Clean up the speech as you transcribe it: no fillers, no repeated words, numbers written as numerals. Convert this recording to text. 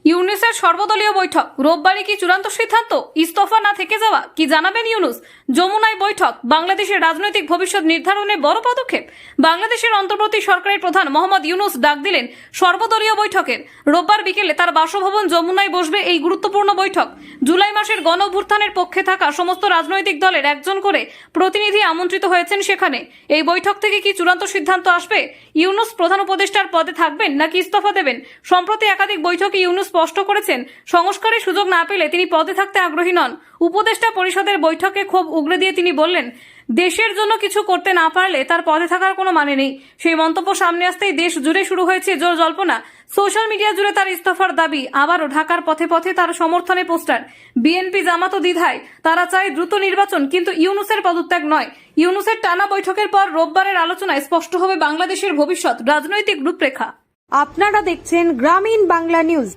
ইউনুসের সর্বদলীয় বৈঠক রোববারই কি চূড়ান্ত সিদ্ধান্ত ইস্তফা না থেকে যাওয়া কি জানাবেন ইউনুস? যমুনায় বৈঠক বাংলাদেশের রাজনৈতিক ভবিষ্যৎ নির্ধারণে বড় পদক্ষেপ। বাংলাদেশের অন্তর্বর্তী সরকারের প্রধান মোহাম্মদ ইউনুস ডাক দিলেন সর্বদলীয় বৈঠকের। রোববার বিকেলে তার বাসভবন যমুনায় বসবে এই গুরুত্বপূর্ণ বৈঠক। জুলাই মাসের গণ অভ্যুত্থানের পক্ষে থাকা সমস্ত রাজনৈতিক দলের একজন করে প্রতিনিধি আমন্ত্রিত হয়েছেন সেখানে। এই বৈঠক থেকে কি চূড়ান্ত সিদ্ধান্ত আসবে? ইউনুস প্রধান উপদেষ্টার পদে থাকবেন নাকি ইস্তফা দেবেন? সম্প্রতি একাধিক বৈঠকে ইউনুস স্পষ্ট করেছেন সংস্কারের সুযোগ না পেলে তিনি পদে থাকতে আগ্রহী নন। উপদেষ্টা পরিষদের বৈঠকে ক্ষোভ উগরে দিয়ে তিনি বললেন, দেশের জন্য কিছু করতে না পারলে তার পদে থাকার কোনো মানে নেই। সেই মন্তব্য সামনে আসতেই দেশ জুড়ে শুরু হয়েছে জোর জল্পনা। সোশ্যাল মিডিয়া জুড়ে তার ইস্তফার দাবি, আবারও ঢাকার পথে পথে তার সমর্থনে পোস্টার। বিএনপি জামাত দ্বিধায়, তারা চায় দ্রুত নির্বাচন, কিন্তু ইউনুসের পদত্যাগ নয়। ইউনুসের টানা বৈঠকের পর রোববারের আলোচনায় স্পষ্ট হবে বাংলাদেশের ভবিষ্যৎ রাজনৈতিক রূপরেখা। আপনারা দেখছেন গ্রামীণ বাংলা নিউজ।